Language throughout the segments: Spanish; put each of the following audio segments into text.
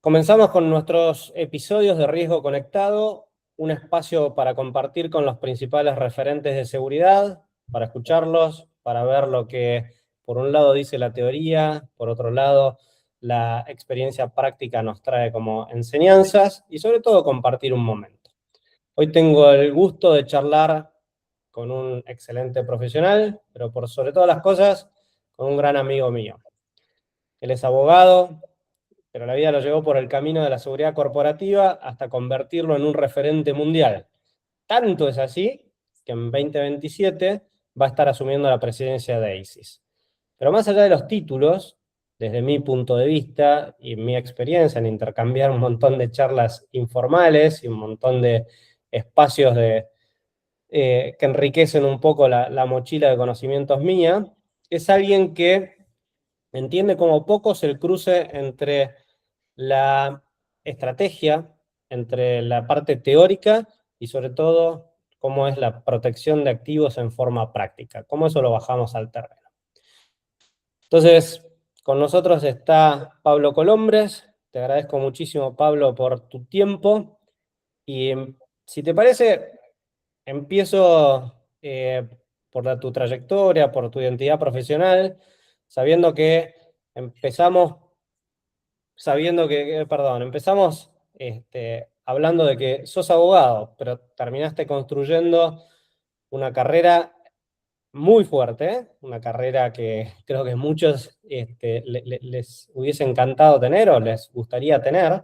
Comenzamos con nuestros episodios de Riesgo Conectado, un espacio para compartir con los principales referentes de seguridad, para escucharlos, para ver lo que por un lado dice la teoría, por otro lado la experiencia práctica nos trae como enseñanzas y sobre todo compartir un momento. Hoy tengo el gusto de charlar con un excelente profesional, pero por sobre todas las cosas, con un gran amigo mío. Él es abogado, pero la vida lo llevó por el camino de la seguridad corporativa hasta convertirlo en un referente mundial. Tanto es así que en 2027 va a estar asumiendo la presidencia de ISIS. Pero más allá de los títulos, desde mi punto de vista y mi experiencia en intercambiar un montón de charlas informales y un montón de espacios que enriquecen un poco la mochila de conocimientos mía, es alguien que entiende como pocos el cruce entre la estrategia, entre la parte teórica y sobre todo cómo es la protección de activos en forma práctica, cómo eso lo bajamos al terreno. Entonces, con nosotros está Pablo Colombres. Te agradezco muchísimo, Pablo, por tu tiempo. Y si te parece, empiezo por tu trayectoria, por tu identidad profesional, sabiendo que empezamos empezamos hablando de que sos abogado, pero terminaste construyendo una carrera muy fuerte, ¿eh? Una carrera que creo que muchos les hubiese encantado tener o les gustaría tener.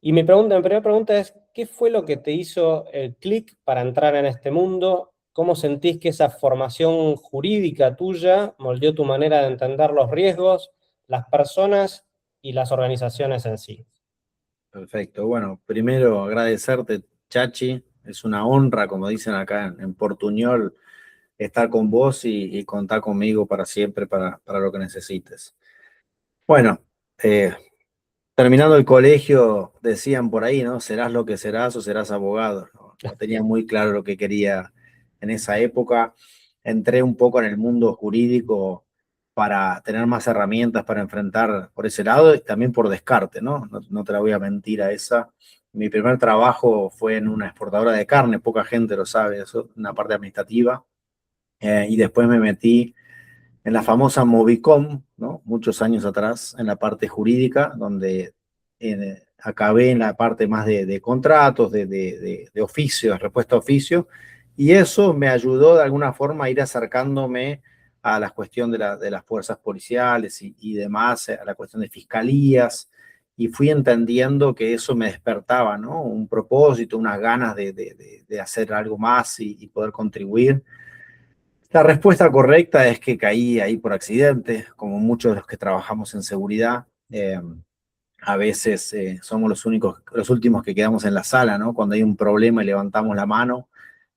Y mi primera pregunta es, ¿qué fue lo que te hizo el clic para entrar en este mundo? ¿Cómo sentís que esa formación jurídica tuya moldeó tu manera de entender los riesgos, las personas y las organizaciones en sí? Perfecto. Bueno, primero agradecerte, Chachi. Es una honra, como dicen acá en Portuñol, estar con vos y contar conmigo para siempre, para lo que necesites. Bueno, terminando el colegio, decían por ahí, ¿no? Serás lo que serás o serás abogado. No tenía muy claro lo que quería en esa época. Entré un poco en el mundo jurídico para tener más herramientas para enfrentar por ese lado y también por descarte, ¿no? No te la voy a mentir a esa. Mi primer trabajo fue en una exportadora de carne, poca gente lo sabe, eso, una parte administrativa. Y después me metí en la famosa Movicom, ¿no? Muchos años atrás, en la parte jurídica, donde acabé en la parte más de contratos, de oficios, respuesta a oficios, y eso me ayudó de alguna forma a ir acercándome a la cuestión de las fuerzas policiales y demás, a la cuestión de fiscalías, y fui entendiendo que eso me despertaba, ¿no? Un propósito, unas ganas de hacer algo más y poder contribuir. La respuesta correcta es que caí ahí por accidente, como muchos de los que trabajamos en seguridad. A veces somos los últimos que quedamos en la sala, ¿no? Cuando hay un problema y levantamos la mano.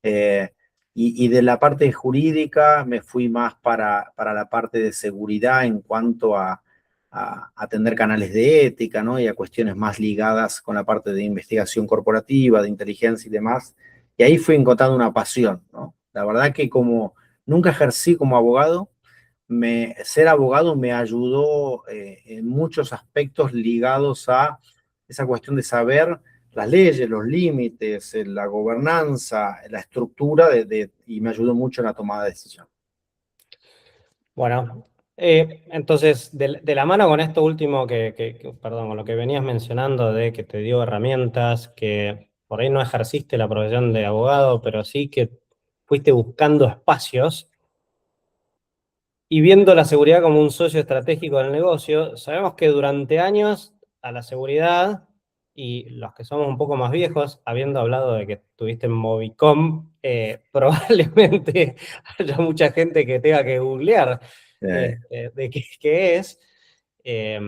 Eh, y de la parte jurídica me fui más para la parte de seguridad en cuanto a atender canales de ética, ¿no? Y a cuestiones más ligadas con la parte de investigación corporativa, de inteligencia y demás. Y ahí fui encontrando una pasión, ¿no? La verdad que como nunca ejercí como abogado, ser abogado me ayudó en muchos aspectos ligados a esa cuestión de saber las leyes, los límites, la gobernanza, la estructura y me ayudó mucho en la tomada de decisión. Bueno, entonces, de la mano con esto último perdón, con lo que venías mencionando de que te dio herramientas, que por ahí no ejerciste la profesión de abogado, pero sí que fuiste buscando espacios y viendo la seguridad como un socio estratégico del negocio, sabemos que durante años a la seguridad, y los que somos un poco más viejos, habiendo hablado de que estuviste en Movicom, probablemente haya mucha gente que tenga que googlear de qué es. Eh,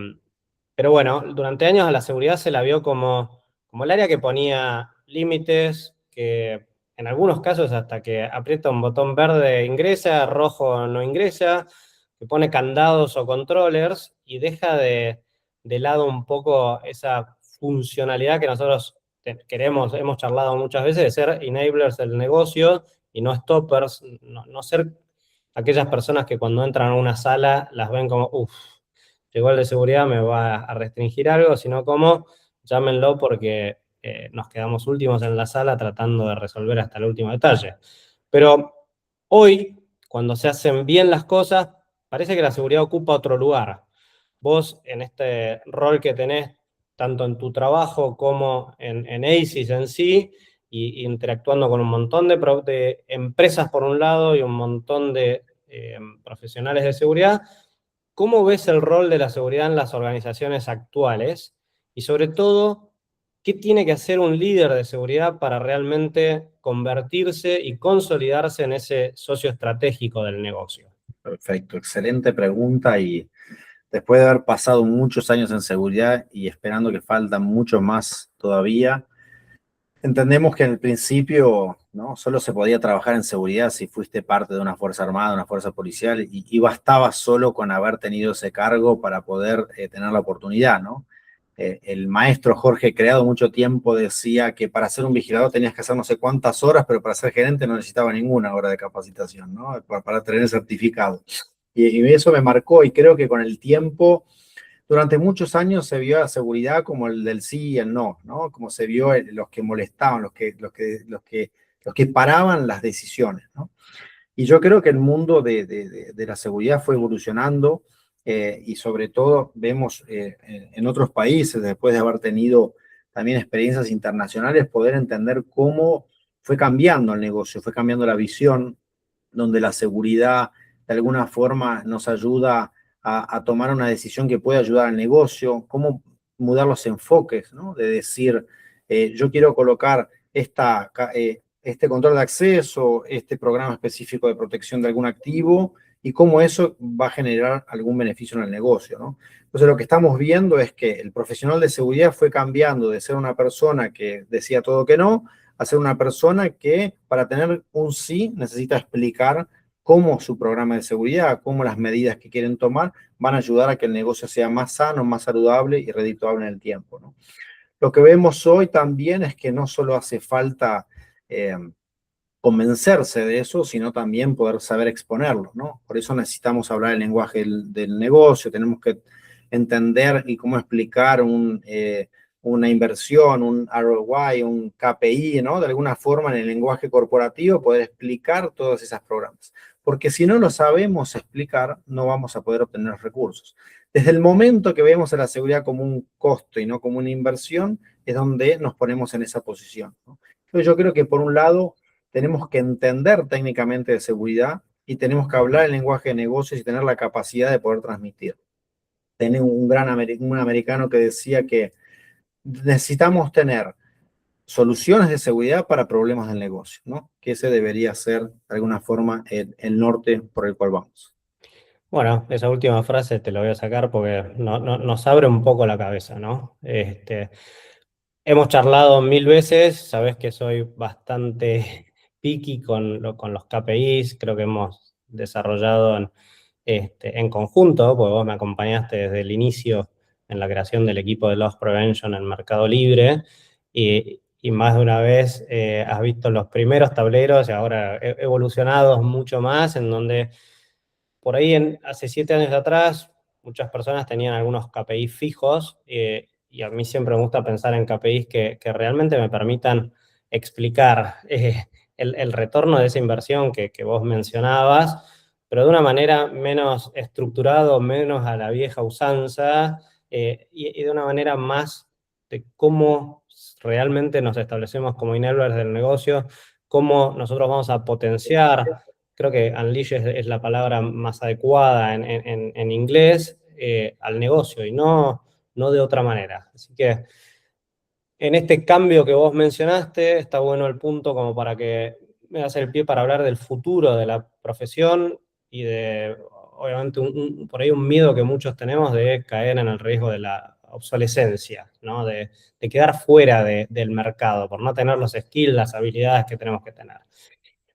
pero bueno, durante años a la seguridad se la vio como el área que ponía límites, que en algunos casos hasta que aprieta un botón verde ingresa, rojo no ingresa, que pone candados o controllers y deja de lado un poco esa funcionalidad que nosotros queremos, hemos charlado muchas veces, de ser enablers del negocio y no stoppers, no ser aquellas personas que cuando entran a una sala las ven como, uff, llegó el de seguridad, me va a restringir algo, sino como, llámenlo porque nos quedamos últimos en la sala tratando de resolver hasta el último detalle. Pero hoy, cuando se hacen bien las cosas, parece que la seguridad ocupa otro lugar. Vos, en este rol que tenés, tanto en tu trabajo como en ACES en sí, y interactuando con un montón de empresas por un lado y un montón de profesionales de seguridad, ¿cómo ves el rol de la seguridad en las organizaciones actuales? Y sobre todo, ¿qué tiene que hacer un líder de seguridad para realmente convertirse y consolidarse en ese socio estratégico del negocio? Perfecto, excelente pregunta y después de haber pasado muchos años en seguridad y esperando que faltan mucho más todavía, entendemos que en el principio, ¿no?, solo se podía trabajar en seguridad si fuiste parte de una fuerza armada, una fuerza policial, y bastaba solo con haber tenido ese cargo para poder tener la oportunidad, ¿no? El maestro Jorge Creado mucho tiempo decía que para ser un vigilador tenías que hacer no sé cuántas horas, pero para ser gerente no necesitaba ninguna hora de capacitación, ¿no? Para tener el certificado. Y eso me marcó, y creo que con el tiempo durante muchos años se vio a la seguridad como el del sí y el no, ¿no? Como se vio los que molestaban, los que paraban las decisiones, ¿no? Y yo creo que el mundo de la seguridad fue evolucionando y sobre todo vemos en otros países, después de haber tenido también experiencias internacionales, poder entender cómo fue cambiando el negocio, fue cambiando la visión, donde la seguridad de alguna forma nos ayuda a tomar una decisión que puede ayudar al negocio, cómo mudar los enfoques, ¿no? De decir, yo quiero colocar este control de acceso, este programa específico de protección de algún activo y cómo eso va a generar algún beneficio en el negocio, ¿no? Entonces lo que estamos viendo es que el profesional de seguridad fue cambiando de ser una persona que decía todo que no, a ser una persona que para tener un sí necesita explicar cómo su programa de seguridad, cómo las medidas que quieren tomar van a ayudar a que el negocio sea más sano, más saludable y redituable en el tiempo, ¿no? Lo que vemos hoy también es que no solo hace falta eh, convencerse de eso, sino también poder saber exponerlo, ¿no? Por eso necesitamos hablar el lenguaje del negocio, tenemos que entender y cómo explicar una inversión, un ROI, un KPI, ¿no? De alguna forma en el lenguaje corporativo poder explicar todos esos programas. Porque si no lo sabemos explicar, no vamos a poder obtener recursos. Desde el momento que vemos a la seguridad como un costo y no como una inversión, es donde nos ponemos en esa posición, ¿no? Entonces yo creo que por un lado tenemos que entender técnicamente de seguridad y tenemos que hablar el lenguaje de negocios y tener la capacidad de poder transmitir. Tenía un americano que decía que necesitamos tener soluciones de seguridad para problemas del negocio, ¿no? Que ese debería ser, de alguna forma, el norte por el cual vamos. Bueno, esa última frase te la voy a sacar porque nos abre un poco la cabeza, ¿no? Hemos charlado 1000 veces, sabes que soy bastante picky con los KPIs, creo que hemos desarrollado en conjunto, porque vos me acompañaste desde el inicio en la creación del equipo de Loss Prevention en Mercado Libre, y más de una vez has visto los primeros tableros y ahora evolucionados mucho más, en donde por ahí hace 7 años atrás muchas personas tenían algunos KPIs fijos, y a mí siempre me gusta pensar en KPIs que realmente me permitan explicar el retorno de esa inversión que vos mencionabas, pero de una manera menos estructurado, menos a la vieja usanza, y de una manera más de cómo realmente nos establecemos como enablers del negocio, cómo nosotros vamos a potenciar. Creo que unleash es la palabra más adecuada en inglés, al negocio, y no de otra manera. Así que en este cambio que vos mencionaste, está bueno el punto como para que me das el pie para hablar del futuro de la profesión y de, obviamente, por ahí un miedo que muchos tenemos de caer en el riesgo de la obsolescencia, ¿no? De quedar fuera del mercado por no tener los skills, las habilidades que tenemos que tener.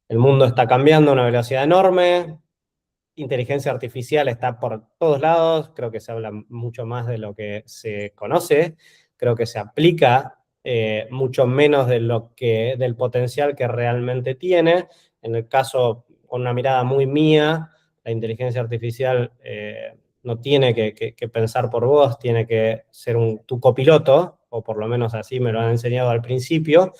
El mundo está cambiando a una velocidad enorme, inteligencia artificial está por todos lados, creo que se habla mucho más de lo que se conoce, creo que se aplica mucho menos del potencial que realmente tiene. En el caso, con una mirada muy mía, la inteligencia artificial no tiene que pensar por vos, tiene que ser tu copiloto, o por lo menos así me lo han enseñado al principio.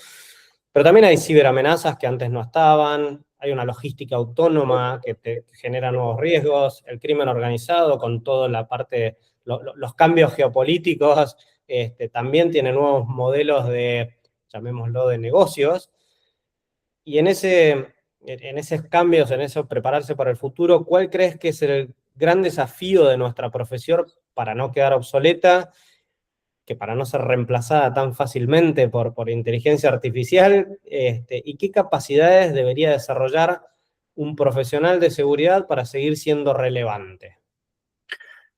Pero también hay ciberamenazas que antes no estaban, hay una logística autónoma que te genera nuevos riesgos, el crimen organizado con toda la parte, los cambios geopolíticos, también tiene nuevos modelos de, llamémoslo, de negocios. Y en esos cambios, en eso prepararse para el futuro, ¿cuál crees que es el gran desafío de nuestra profesión para no quedar obsoleta, que para no ser reemplazada tan fácilmente por inteligencia artificial? ¿Y qué capacidades debería desarrollar un profesional de seguridad para seguir siendo relevante?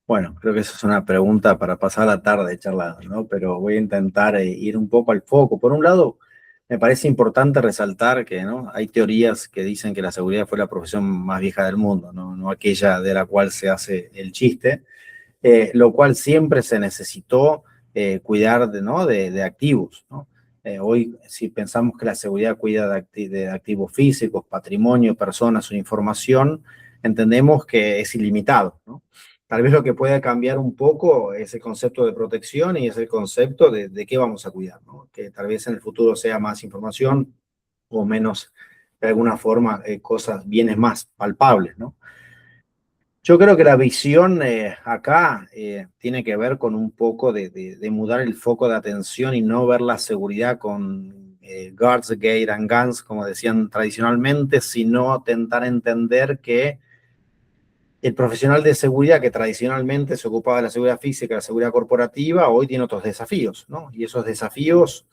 Bueno, creo que esa es una pregunta para pasar la tarde charlando, ¿no? Pero voy a intentar ir un poco al foco. Por un lado, me parece importante resaltar que, ¿no?, hay teorías que dicen que la seguridad fue la profesión más vieja del mundo, ¿no? No aquella de la cual se hace el chiste, lo cual siempre se necesitó cuidar ¿no?, de activos, ¿no? Hoy, si pensamos que la seguridad cuida de activos físicos, patrimonio, personas o información, entendemos que es ilimitado, ¿no? Tal vez lo que pueda cambiar un poco es el concepto de protección y es el concepto de qué vamos a cuidar, ¿no? Que tal vez en el futuro sea más información o menos, de alguna forma, cosas, bienes más palpables, ¿no? Yo creo que la visión acá tiene que ver con un poco de mudar el foco de atención y no ver la seguridad con guards, gate and guns, como decían tradicionalmente, sino intentar entender que el profesional de seguridad que tradicionalmente se ocupaba de la seguridad física, la seguridad corporativa, hoy tiene otros desafíos, ¿no? Y esos desafíos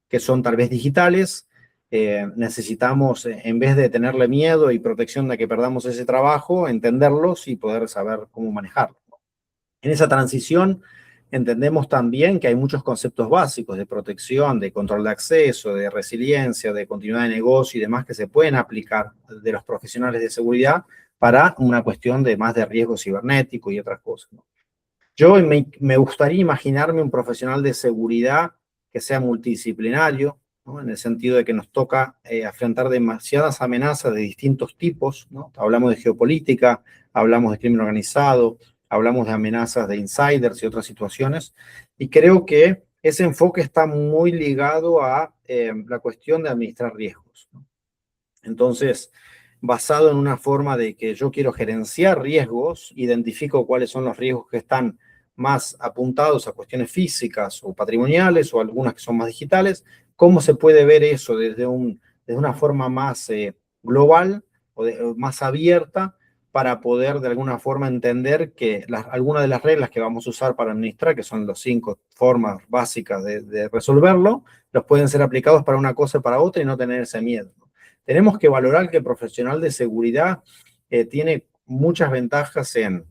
que son tal vez digitales, necesitamos, en vez de tenerle miedo y protección de que perdamos ese trabajo, entenderlos y poder saber cómo manejarlo. En esa transición entendemos también que hay muchos conceptos básicos de protección, de control de acceso, de resiliencia, de continuidad de negocio y demás que se pueden aplicar de los profesionales de seguridad para una cuestión de más de riesgo cibernético y otras cosas, ¿no? Yo me gustaría imaginarme un profesional de seguridad que sea multidisciplinario, ¿no?, en el sentido de que nos toca afrontar demasiadas amenazas de distintos tipos, ¿no? Hablamos de geopolítica, hablamos de crimen organizado, hablamos de amenazas de insiders y otras situaciones, y creo que ese enfoque está muy ligado a la cuestión de administrar riesgos, ¿no? Entonces, basado en una forma de que yo quiero gerenciar riesgos, identifico cuáles son los riesgos que están más apuntados a cuestiones físicas o patrimoniales o algunas que son más digitales, cómo se puede ver eso desde una forma más global o más abierta para poder de alguna forma entender que algunas de las reglas que vamos a usar para administrar, que son las 5 formas básicas de resolverlo, los pueden ser aplicados para una cosa y para otra y no tener ese miedo, ¿no? Tenemos que valorar que el profesional de seguridad tiene muchas ventajas en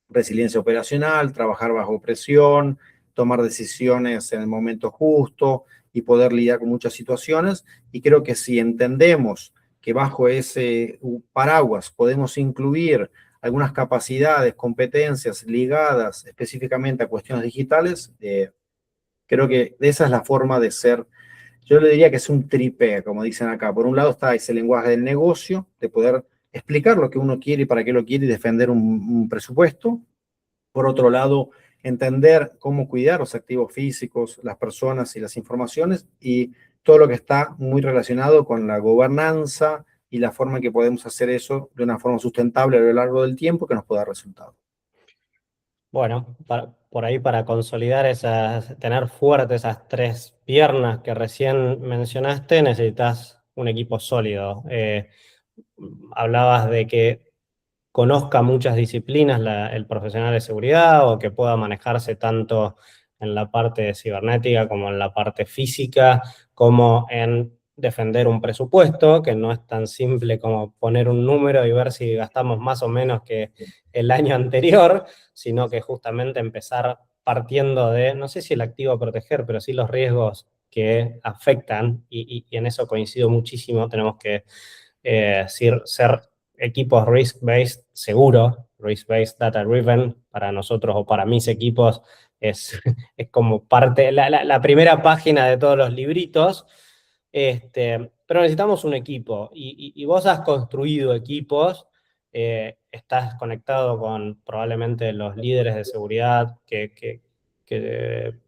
resiliencia operacional, trabajar bajo presión, tomar decisiones en el momento justo y poder lidiar con muchas situaciones. Y creo que si entendemos que bajo ese paraguas podemos incluir algunas capacidades, competencias ligadas específicamente a cuestiones digitales, creo que esa es la forma de ser. Yo le diría que es un tripé, como dicen acá. Por un lado está ese lenguaje del negocio, de poder explicar lo que uno quiere y para qué lo quiere y defender un presupuesto. Por otro lado, entender cómo cuidar los activos físicos, las personas y las informaciones, y todo lo que está muy relacionado con la gobernanza y la forma en que podemos hacer eso de una forma sustentable a lo largo del tiempo que nos pueda dar resultados. Bueno, por ahí para consolidar tener fuertes esas 3 piernas que recién mencionaste, necesitas un equipo sólido. Hablabas de que conozca muchas disciplinas el profesional de seguridad o que pueda manejarse tanto en la parte cibernética como en la parte física, como en defender un presupuesto, que no es tan simple como poner un número y ver si gastamos más o menos que el año anterior, sino que justamente empezar partiendo de, no sé si el activo a proteger, pero sí los riesgos que afectan, y en eso coincido muchísimo, tenemos que ser equipos risk-based seguros, risk-based data-driven, para nosotros o para mis equipos es como parte, la primera página de todos los libritos, pero necesitamos un equipo, y vos has construido equipos estás conectado con probablemente los líderes de seguridad que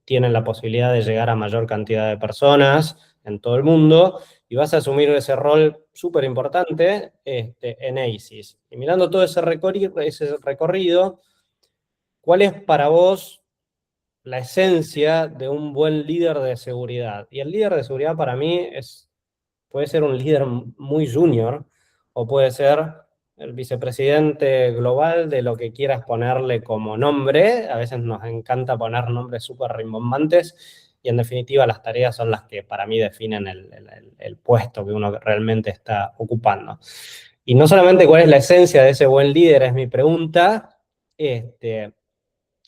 tienen la posibilidad de llegar a mayor cantidad de personas en todo el mundo, y vas a asumir ese rol súper importante en ASIS. Y mirando todo ese recorrido, ¿cuál es para vos la esencia de un buen líder de seguridad? Y el líder de seguridad para mí puede ser un líder muy junior, o puede ser el vicepresidente global de lo que quieras ponerle como nombre. A veces nos encanta poner nombres súper rimbombantes, y en definitiva las tareas son las que para mí definen el puesto que uno realmente está ocupando. Y no solamente cuál es la esencia de ese buen líder, es mi pregunta,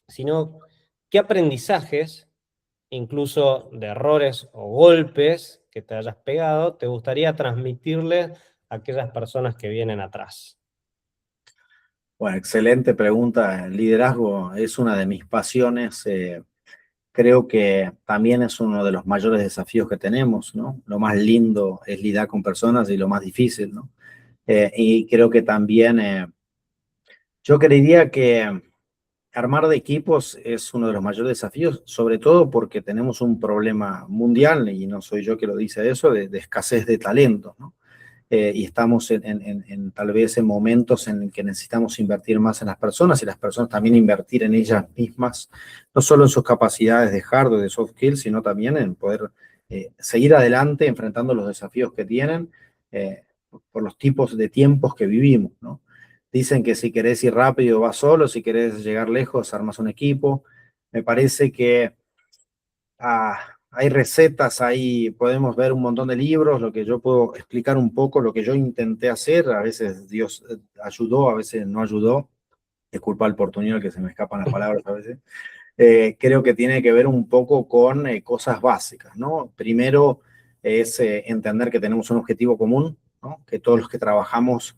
sino qué aprendizajes, incluso de errores o golpes que te hayas pegado, te gustaría transmitirle a aquellas personas que vienen atrás. Bueno, excelente pregunta. El liderazgo es una de mis pasiones. Creo que también es uno de los mayores desafíos que tenemos, ¿no? Lo más lindo es lidiar con personas y lo más difícil, ¿no? Y creo que también yo creería que armar de equipos es uno de los mayores desafíos, sobre todo porque tenemos un problema mundial, y no soy yo que lo dice eso, de escasez de talento, ¿no? Y estamos tal vez en momentos en que necesitamos invertir más en las personas, y las personas también invertir en ellas mismas, no solo en sus capacidades de hardware, de soft skills, sino también en poder seguir adelante enfrentando los desafíos que tienen por los tipos de tiempos que vivimos, ¿no? Dicen que si querés ir rápido vas solo, si querés llegar lejos armas un equipo. Me parece que hay recetas, ahí podemos ver un montón de libros, lo que yo puedo explicar un poco, lo que yo intenté hacer, a veces Dios ayudó, a veces no ayudó, es culpa del portuñol que se me escapan las palabras a veces. Creo que tiene que ver un poco con cosas básicas, ¿no? Primero es entender que tenemos un objetivo común, ¿no? Que todos los que trabajamos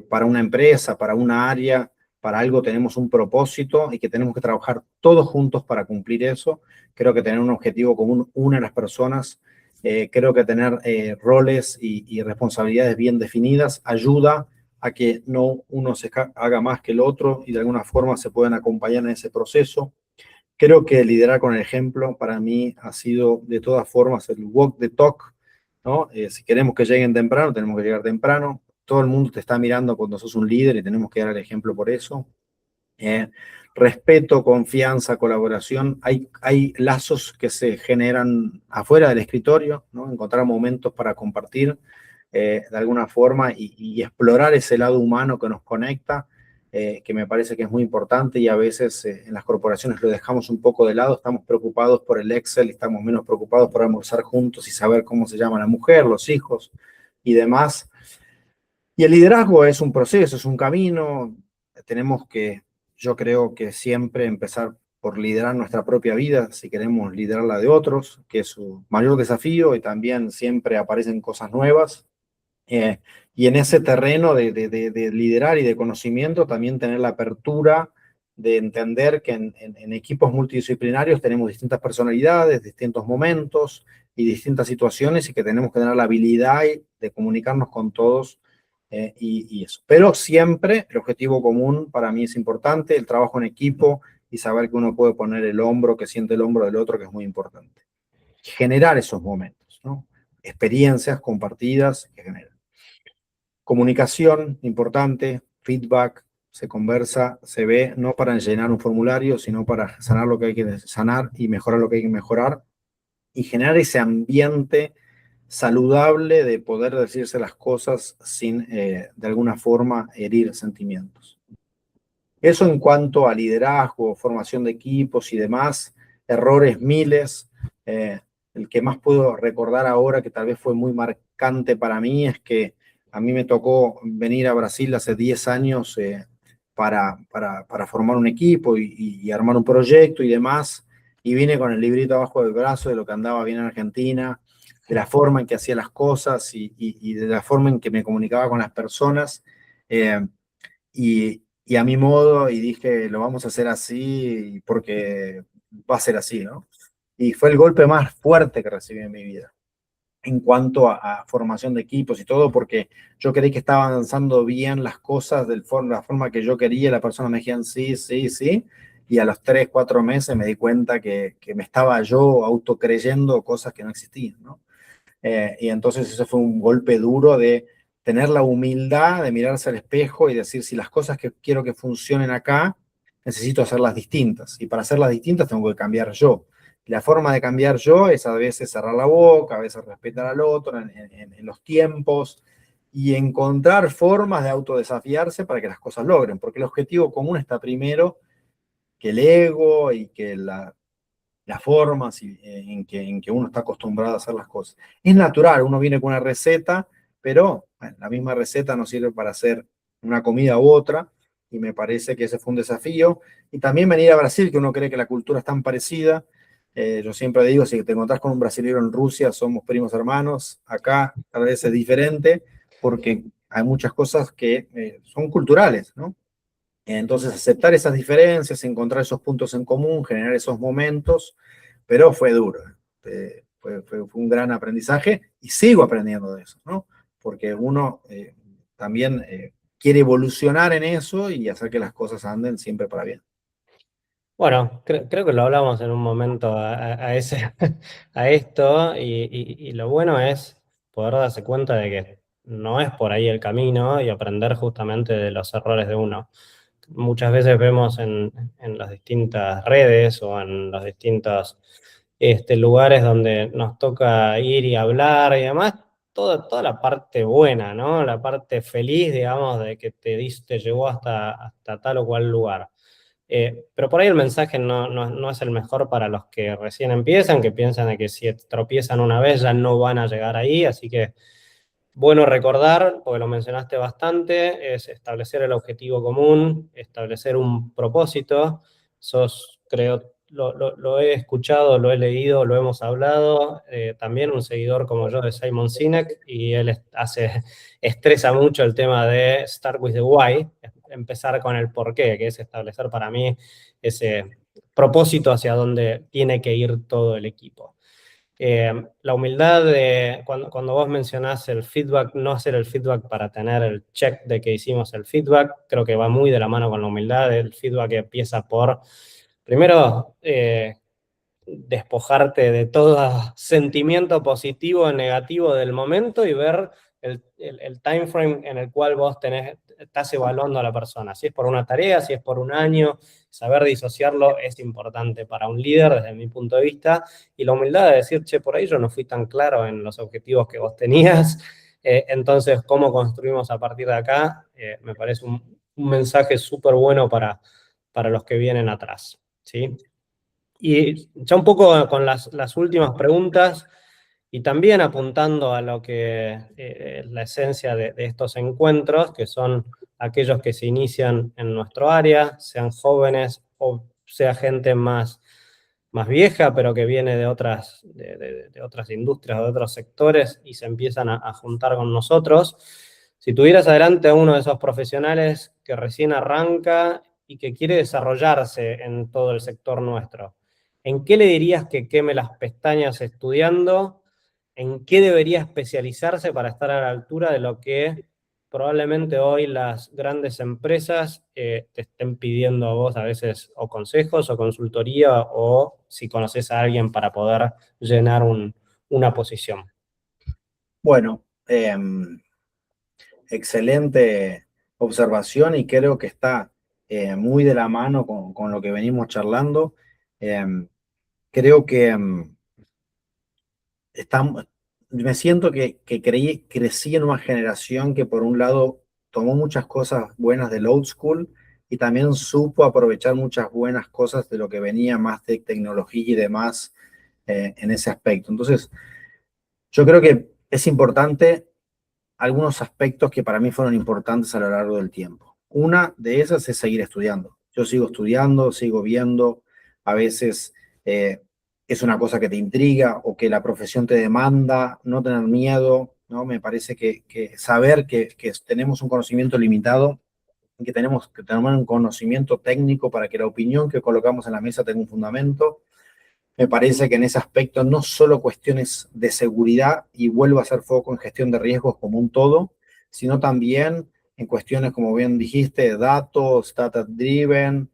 para una empresa, para una área, para algo tenemos un propósito, y que tenemos que trabajar todos juntos para cumplir eso. Creo que tener un objetivo común une a las personas. Creo que tener roles y responsabilidades bien definidas ayuda a que no uno se haga más que el otro, y de alguna forma se puedan acompañar en ese proceso. Creo que liderar con el ejemplo para mí ha sido de todas formas el walk the talk, ¿no? Si queremos que lleguen temprano, tenemos que llegar temprano. Todo el mundo te está mirando cuando sos un líder, y tenemos que dar el ejemplo por eso. Respeto, confianza, colaboración. Hay lazos que se generan afuera del escritorio, ¿no? Encontrar momentos para compartir de alguna forma, y explorar ese lado humano que nos conecta, que me parece que es muy importante, y a veces en las corporaciones lo dejamos un poco de lado. Estamos preocupados por el Excel, y estamos menos preocupados por almorzar juntos y saber cómo se llama la mujer, los hijos y demás. Y el liderazgo es un proceso, es un camino. Tenemos que, yo creo que siempre empezar por liderar nuestra propia vida, si queremos liderar la de otros, que es su mayor desafío, y también siempre aparecen cosas nuevas. Eh, y en ese terreno de liderar y de conocimiento, también tener la apertura de entender que en equipos multidisciplinarios tenemos distintas personalidades, distintos momentos y distintas situaciones, y que tenemos que tener la habilidad de comunicarnos con todos y eso. Pero siempre el objetivo común para mí es importante, el trabajo en equipo, y saber que uno puede poner el hombro, que siente el hombro del otro, que es muy importante. Generar esos momentos, ¿no? Experiencias compartidas que generan. Comunicación importante, feedback, se conversa, se ve, no para llenar un formulario, sino para sanar lo que hay que sanar y mejorar lo que hay que mejorar, y generar ese ambiente saludable de poder decirse las cosas sin, de alguna forma, herir sentimientos. Eso en cuanto a liderazgo, formación de equipos y demás, errores miles. El que más puedo recordar ahora, que tal vez fue muy marcante para mí, es que a mí me tocó venir a Brasil hace 10 años para formar un equipo y armar un proyecto y demás, y vine con el librito abajo del brazo de lo que andaba bien en Argentina, de la forma en que hacía las cosas y de la forma en que me comunicaba con las personas. Y a mi modo, y dije, lo vamos a hacer así porque va a ser así, ¿no? Y fue el golpe más fuerte que recibí en mi vida. en cuanto a formación de equipos y todo, porque yo creí que estaba avanzando bien las cosas de la forma que yo quería, la persona me decían sí, sí, sí, y a los 3, 4 meses me di cuenta que me estaba yo autocreyendo cosas que no existían, ¿no? Y entonces eso fue un golpe duro de tener la humildad de mirarse al espejo y decir, si las cosas que quiero que funcionen acá, necesito hacerlas distintas. Y para hacerlas distintas tengo que cambiar yo. Y la forma de cambiar yo es a veces cerrar la boca, a veces respetar al otro en los tiempos y encontrar formas de autodesafiarse para que las cosas logren, porque el objetivo común está primero que el ego y que las formas en que uno está acostumbrado a hacer las cosas. Es natural, uno viene con una receta, pero bueno, la misma receta no sirve para hacer una comida u otra, y me parece que ese fue un desafío. Y también venir a Brasil, que uno cree que la cultura es tan parecida. Yo siempre digo, si te encontrás con un brasileño en Rusia, somos primos hermanos. Acá tal vez es diferente, porque hay muchas cosas que son culturales, ¿no? Entonces, aceptar esas diferencias, encontrar esos puntos en común, generar esos momentos, pero fue duro. Fue un gran aprendizaje y sigo aprendiendo de eso, ¿no? Porque uno también quiere evolucionar en eso y hacer que las cosas anden siempre para bien. Bueno, creo que lo hablamos en un momento a esto, y lo bueno es poder darse cuenta de que no es por ahí el camino y aprender justamente de los errores de uno. Muchas veces vemos en las distintas redes o en los distintos lugares donde nos toca ir y hablar y demás, toda la parte buena, ¿no? La parte feliz, digamos, de que te llevó hasta tal o cual lugar. Pero por ahí el mensaje no es el mejor para los que recién empiezan, que piensan de que si tropiezan una vez ya no van a llegar ahí, así que bueno recordar, porque lo mencionaste bastante, es establecer el objetivo común, establecer un propósito. Creo, lo he escuchado, lo he leído, lo hemos hablado, también un seguidor como yo de Simon Sinek, y él estresa mucho el tema de start with the why, empezar con el por qué, que es establecer para mí ese propósito hacia donde tiene que ir todo el equipo. La humildad de cuando vos mencionás el feedback, no hacer el feedback para tener el check de que hicimos el feedback, creo que va muy de la mano con la humildad. El feedback empieza por, primero, despojarte de todo sentimiento positivo o negativo del momento y ver el time frame en el cual vos estás evaluando a la persona. Si es por una tarea, si es por un año, saber disociarlo es importante para un líder desde mi punto de vista. Y la humildad de decir, che, por ahí yo no fui tan claro en los objetivos que vos tenías. Entonces, ¿cómo construimos a partir de acá? Me parece un mensaje súper bueno para los que vienen atrás, ¿sí? Y ya un poco con las últimas preguntas, y también apuntando a lo que es la esencia de estos encuentros, que son aquellos que se inician en nuestro área, sean jóvenes o sea gente más vieja, pero que viene de otras industrias o de otros sectores y se empiezan a juntar con nosotros. Si tuvieras adelante a uno de esos profesionales que recién arranca y que quiere desarrollarse en todo el sector nuestro, ¿en qué le dirías que queme las pestañas estudiando? ¿En qué debería especializarse para estar a la altura de lo que probablemente hoy las grandes empresas te estén pidiendo a vos a veces o consejos o consultoría, o si conoces a alguien para poder llenar una posición? Bueno, excelente observación y creo que está muy de la mano con lo que venimos charlando. Creo que me siento que crecí en una generación que por un lado tomó muchas cosas buenas del old school y también supo aprovechar muchas buenas cosas de lo que venía más de tecnología y demás en ese aspecto. Entonces, yo creo que es importante algunos aspectos que para mí fueron importantes a lo largo del tiempo. Una de esas es seguir estudiando. Yo sigo estudiando, sigo viendo, a veces es una cosa que te intriga o que la profesión te demanda, no tener miedo, ¿no? Me parece que saber que tenemos un conocimiento limitado y que tenemos que tener un conocimiento técnico para que la opinión que colocamos en la mesa tenga un fundamento, Me parece que en ese aspecto no solo cuestiones de seguridad, y vuelvo a hacer foco en gestión de riesgos como un todo, sino también en cuestiones, como bien dijiste, datos, data driven,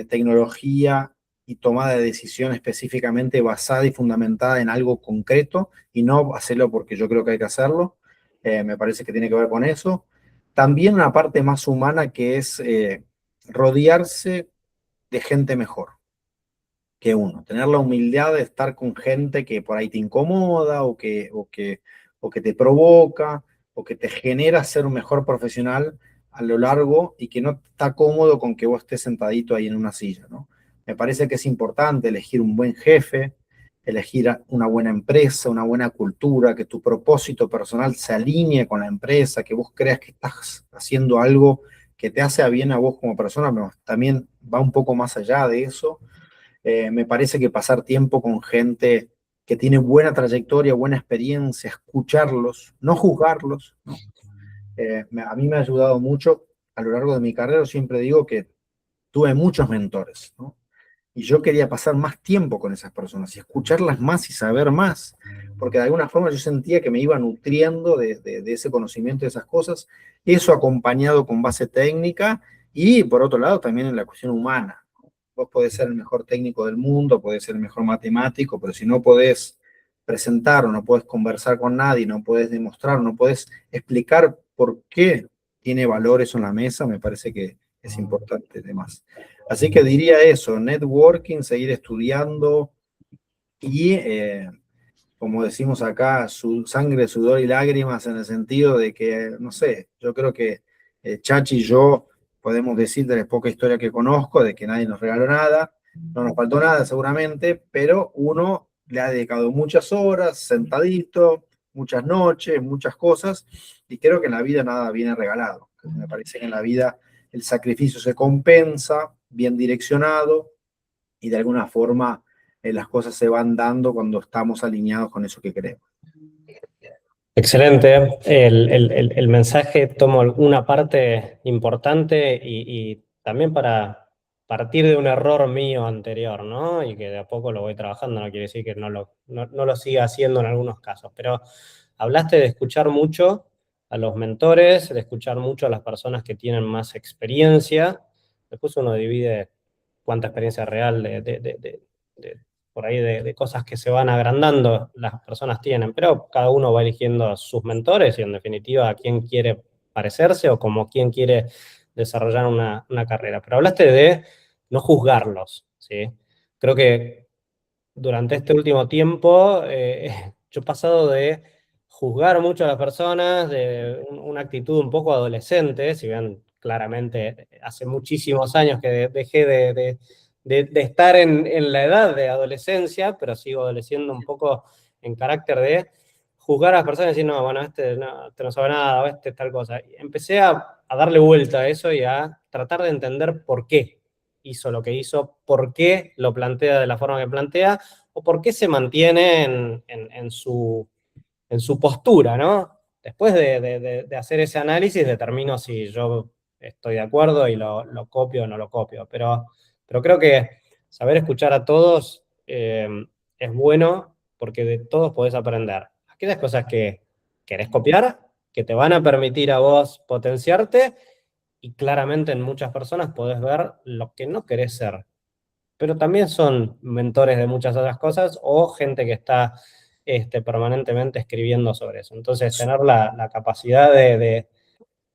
tecnología y toma de decisión específicamente basada y fundamentada en algo concreto y no hacerlo porque yo creo que hay que hacerlo. Me parece que tiene que ver con eso. También una parte más humana que es rodearse de gente mejor que uno, tener la humildad de estar con gente que por ahí te incomoda o que te provoca o que te genera ser un mejor profesional a lo largo y que no está cómodo con que vos estés sentadito ahí en una silla, ¿no? Me parece que es importante elegir un buen jefe, elegir una buena empresa, una buena cultura, que tu propósito personal se alinee con la empresa, que vos creas que estás haciendo algo que te hace a bien a vos como persona, pero también va un poco más allá de eso. Me parece que pasar tiempo con gente que tiene buena trayectoria, buena experiencia, escucharlos, no juzgarlos, ¿no? A mí me ha ayudado mucho a lo largo de mi carrera. Siempre digo que tuve muchos mentores, ¿no? Y yo quería pasar más tiempo con esas personas y escucharlas más y saber más, porque de alguna forma yo sentía que me iba nutriendo de ese conocimiento, de esas cosas, eso acompañado con base técnica y por otro lado también en la cuestión humana. Vos podés ser el mejor técnico del mundo, podés ser el mejor matemático, pero si no podés presentar o no podés conversar con nadie, no podés demostrar, no podés explicar por qué tiene valor eso en la mesa, me parece que es importante además. Así que diría eso, networking, seguir estudiando y, como decimos acá, su sangre, sudor y lágrimas en el sentido de que, no sé, yo creo que Chachi y yo podemos decir de la poca historia que conozco, de que nadie nos regaló nada, no nos faltó nada seguramente, pero uno le ha dedicado muchas horas, sentadito, muchas noches, muchas cosas, y creo que en la vida nada viene regalado. Me parece que en la vida el sacrificio se compensa, bien direccionado, y de alguna forma las cosas se van dando cuando estamos alineados con eso que queremos. Excelente. El mensaje tomo una parte importante y también para partir de un error mío anterior, ¿no? Y que de a poco lo voy trabajando, no quiere decir que no lo siga haciendo en algunos casos, pero hablaste de escuchar mucho a los mentores, de escuchar mucho a las personas que tienen más experiencia. Después uno divide cuánta experiencia real de por ahí de cosas que se van agrandando las personas tienen, pero cada uno va eligiendo a sus mentores y en definitiva a quién quiere parecerse o como quién quiere desarrollar una carrera. Pero hablaste de no juzgarlos, ¿sí? Creo que durante este último tiempo yo he pasado de juzgar mucho a las personas, de una actitud un poco adolescente, si bien claramente hace muchísimos años que dejé de estar en la edad de adolescencia, pero sigo adoleciendo un poco en carácter de juzgar a las personas y decir, no, bueno, este no sabe nada, o este tal cosa. Y empecé a darle vuelta a eso y a tratar de entender por qué hizo lo que hizo, por qué lo plantea de la forma que plantea, o por qué se mantiene en su postura, ¿no? Después de hacer ese análisis, determino si yo estoy de acuerdo y lo copio o no lo copio. Pero creo que saber escuchar a todos es bueno porque de todos podés aprender. Aquellas cosas que querés copiar, que te van a permitir a vos potenciarte, y claramente en muchas personas podés ver lo que no querés ser, pero también son mentores de muchas otras cosas o gente que está permanentemente escribiendo sobre eso. Entonces, tener la capacidad de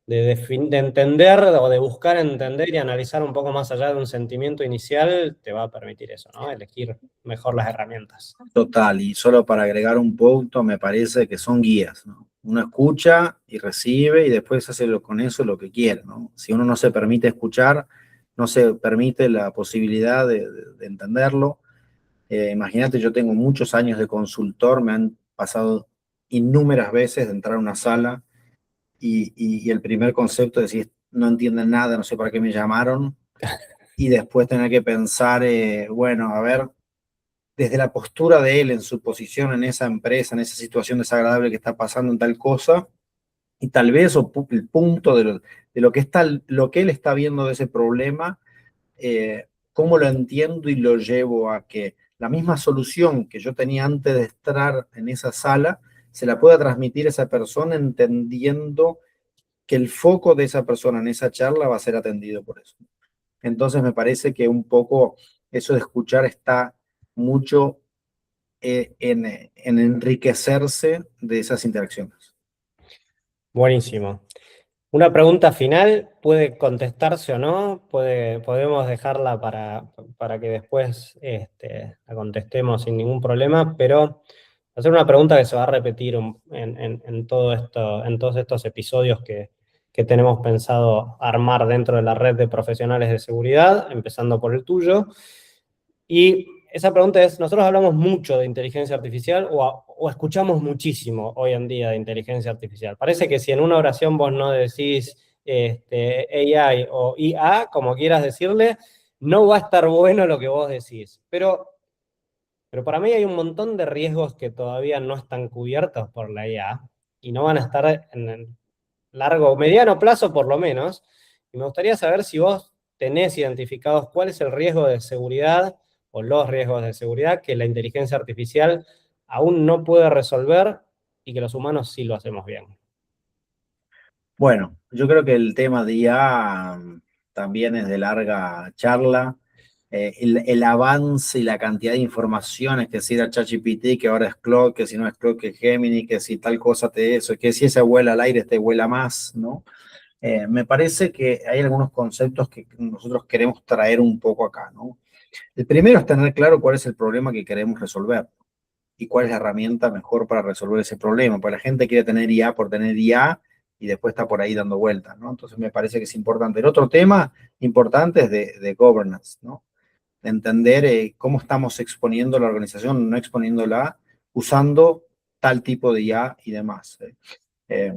entender o de buscar entender y analizar un poco más allá de un sentimiento inicial te va a permitir eso, ¿no? Elegir mejor las herramientas. Total, y solo para agregar un punto, me parece que son guías, ¿no? Uno escucha y recibe y después hace con eso lo que quiere, ¿no? Si uno no se permite escuchar, no se permite la posibilidad de entenderlo. Imagínate, yo tengo muchos años de consultor, me han pasado innúmeras veces de entrar a una sala y el primer concepto es decir, no entienden nada, no sé para qué me llamaron, y después tener que pensar, bueno, a ver, desde la postura de él en su posición en esa empresa, en esa situación desagradable que está pasando en tal cosa, y tal vez el punto de lo que lo que él está viendo de ese problema, cómo lo entiendo y lo llevo a que la misma solución que yo tenía antes de estar en esa sala, se la pueda transmitir a esa persona entendiendo que el foco de esa persona en esa charla va a ser atendido por eso. Entonces me parece que un poco eso de escuchar está mucho en enriquecerse de esas interacciones. Buenísimo. Una pregunta final, puede contestarse o no, podemos dejarla para que después la contestemos sin ningún problema, pero hacer una pregunta que se va a repetir en todo esto, en todos estos episodios que tenemos pensado armar dentro de la red de profesionales de seguridad, empezando por el tuyo. Y esa pregunta es, nosotros hablamos mucho de inteligencia artificial o escuchamos muchísimo hoy en día de inteligencia artificial. Parece que si en una oración vos no decís AI o IA, como quieras decirle, no va a estar bueno lo que vos decís. Pero para mí hay un montón de riesgos que todavía no están cubiertos por la IA y no van a estar en el largo o mediano plazo por lo menos. Y me gustaría saber si vos tenés identificados cuál es el riesgo de seguridad o los riesgos de seguridad que la inteligencia artificial aún no puede resolver y que los humanos sí lo hacemos bien. Bueno, yo creo que el tema de IA también es de larga charla. El avance y la cantidad de informaciones, que si era ChatGPT, que ahora es Claude, que si no es Claude, que es Gemini, que si tal cosa te eso, que si ese vuela al aire, este vuela más, ¿no? Me parece que hay algunos conceptos que nosotros queremos traer un poco acá, ¿no? El primero es tener claro cuál es el problema que queremos resolver y cuál es la herramienta mejor para resolver ese problema. Porque la gente quiere tener IA por tener IA y después está por ahí dando vueltas, ¿no? Entonces me parece que es importante. El otro tema importante es de governance, ¿no? De entender cómo estamos exponiendo la organización, no exponiéndola, usando tal tipo de IA y demás. Eh,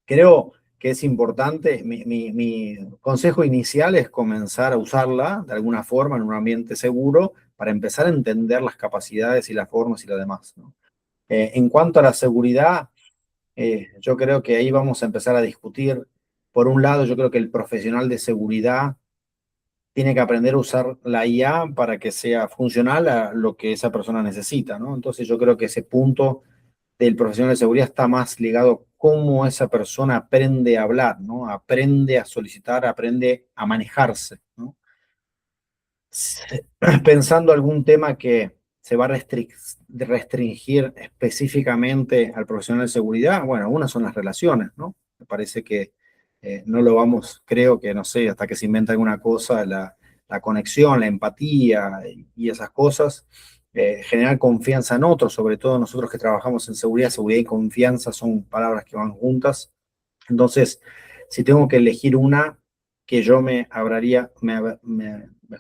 Creo que es importante, mi consejo inicial es comenzar a usarla de alguna forma en un ambiente seguro para empezar a entender las capacidades y las formas y lo demás, ¿no? En cuanto a la seguridad, yo creo que ahí vamos a empezar a discutir. Por un lado, yo creo que el profesional de seguridad tiene que aprender a usar la IA para que sea funcional a lo que esa persona necesita, ¿no? Entonces yo creo que ese punto del profesional de seguridad está más ligado a cómo esa persona aprende a hablar, ¿no? Aprende a solicitar, aprende a manejarse, ¿no? Pensando algún tema que se va a restringir específicamente al profesional de seguridad, bueno, una son las relaciones, ¿no? Me parece que no lo vamos, creo que, no sé, hasta que se inventa alguna cosa, la conexión, la empatía y esas cosas, generar confianza en otros, sobre todo nosotros que trabajamos en seguridad, seguridad y confianza son palabras que van juntas. Entonces, si tengo que elegir una que yo me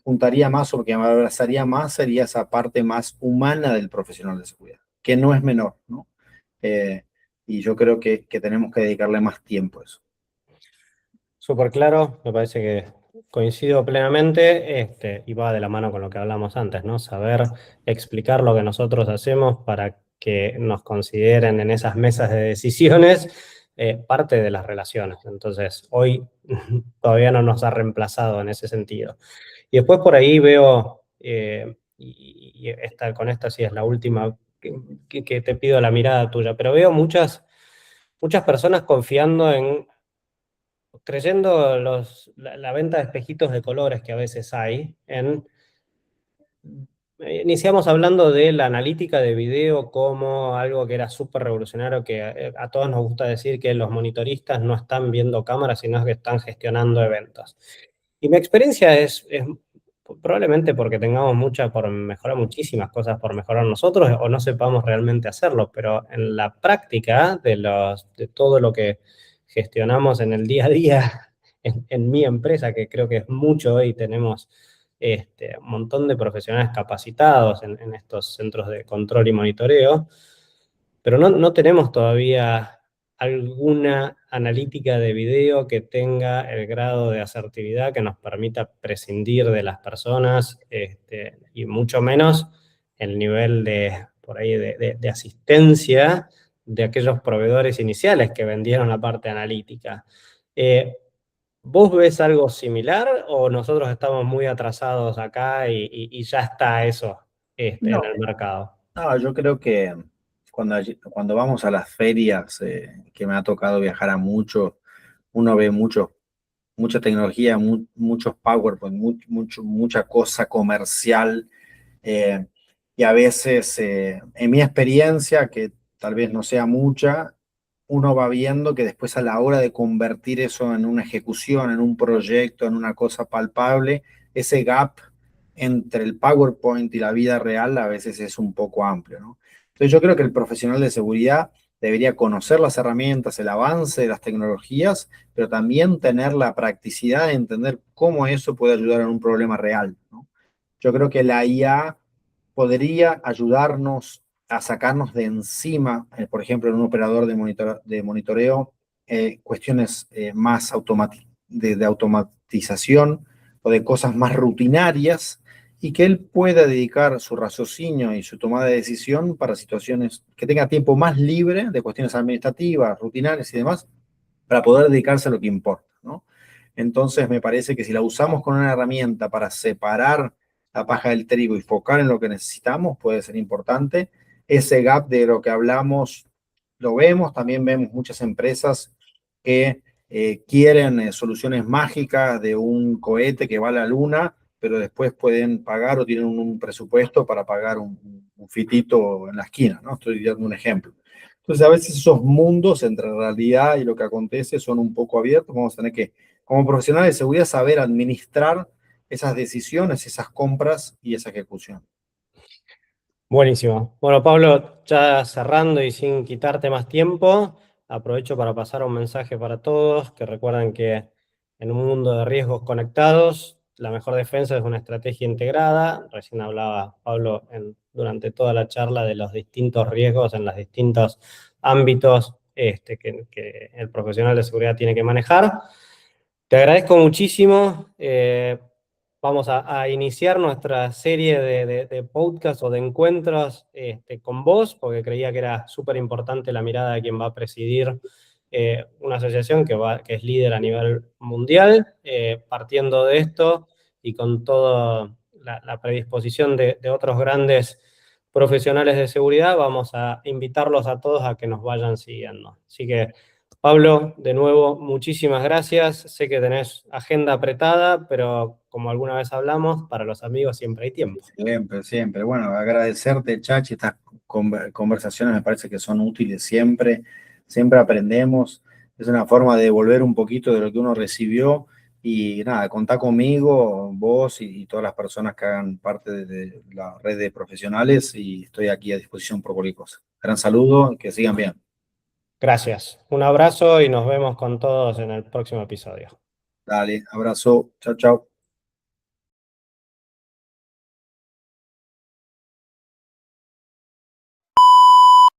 juntaría más o que me abrazaría más, sería esa parte más humana del profesional de seguridad, que no es menor, ¿no? Eh, y yo creo que tenemos que dedicarle más tiempo a eso. Súper claro, me parece que coincido plenamente, y va de la mano con lo que hablamos antes, ¿no? Saber explicar lo que nosotros hacemos para que nos consideren en esas mesas de decisiones parte de las relaciones. Entonces, hoy todavía no nos ha reemplazado en ese sentido. Y después por ahí veo, con esta sí es la última que te pido la mirada tuya, pero veo muchas personas confiando creyendo la venta de espejitos de colores que a veces hay. Iniciamos hablando de la analítica de video como algo que era súper revolucionario, que a todos nos gusta decir que los monitoristas no están viendo cámaras, sino que están gestionando eventos. Y mi experiencia es probablemente porque tengamos por mejorar muchísimas cosas por mejorar nosotros o no sepamos realmente hacerlo, pero en la práctica de todo lo que gestionamos en el día a día en mi empresa, que creo que es mucho hoy, tenemos un montón de profesionales capacitados en estos centros de control y monitoreo, pero no tenemos todavía alguna analítica de video que tenga el grado de asertividad que nos permita prescindir de las personas, y mucho menos el nivel por ahí, de asistencia de aquellos proveedores iniciales que vendieron la parte analítica. ¿Vos ves algo similar o nosotros estamos muy atrasados acá y ya está eso? en No, el mercado. no, yo creo que cuando vamos a las ferias, que me ha tocado viajar a mucho, uno ve mucha tecnología, muchos PowerPoint, mucha cosa comercial. eh, y a veces, en mi experiencia, que tal vez no sea mucha, uno va viendo que después a la hora de convertir eso en una ejecución, en un proyecto, en una cosa palpable, ese gap entre el PowerPoint y la vida real a veces es un poco amplio, ¿no? Entonces yo creo que el profesional de seguridad debería conocer las herramientas, el avance de las tecnologías, pero también tener la practicidad de entender cómo eso puede ayudar en un problema real, ¿no? Yo creo que la IA podría ayudarnos a sacarnos de encima, por ejemplo, en un operador de monitoreo, cuestiones más de automatización o de cosas más rutinarias, y que él pueda dedicar su raciocinio y su toma de decisión para situaciones que tenga tiempo más libre de cuestiones administrativas, rutinarias y demás, para poder dedicarse a lo que importa, ¿no? Entonces me parece que si la usamos con una herramienta para separar la paja del trigo y focar en lo que necesitamos, puede ser importante. Ese gap de lo que hablamos lo vemos, también vemos muchas empresas que quieren soluciones mágicas de un cohete que va a la luna, pero después pueden pagar o tienen un presupuesto para pagar un fitito en la esquina, ¿no? Estoy dando un ejemplo. Entonces, a veces esos mundos entre realidad y lo que acontece son un poco abiertos. Vamos a tener que, como profesionales de seguridad, saber administrar esas decisiones, esas compras y esa ejecución. Buenísimo. Bueno, Pablo, ya cerrando y sin quitarte más tiempo, aprovecho para pasar un mensaje para todos que recuerden que en un mundo de riesgos conectados, la mejor defensa es una estrategia integrada. Recién hablaba Pablo durante toda la charla de los distintos riesgos en los distintos ámbitos que el profesional de seguridad tiene que manejar. Te agradezco muchísimo. Vamos a iniciar nuestra serie de podcast o de encuentros con vos, porque creía que era súper importante la mirada de quien va a presidir una asociación que es líder a nivel mundial. Partiendo de esto y con toda la predisposición de otros grandes profesionales de seguridad, vamos a invitarlos a todos a que nos vayan siguiendo. Así que Pablo, de nuevo, muchísimas gracias. Sé que tenés agenda apretada, pero como alguna vez hablamos, para los amigos siempre hay tiempo. Siempre, siempre. Bueno, agradecerte, Chachi, estas conversaciones me parece que son útiles siempre, siempre aprendemos. Es una forma de devolver un poquito de lo que uno recibió y nada, contá conmigo, vos y todas las personas que hagan parte de la red de profesionales y estoy aquí a disposición por cualquier cosa. Gran saludo, que sigan bien. Gracias. Un abrazo y nos vemos con todos en el próximo episodio. Dale, abrazo, chao, chao.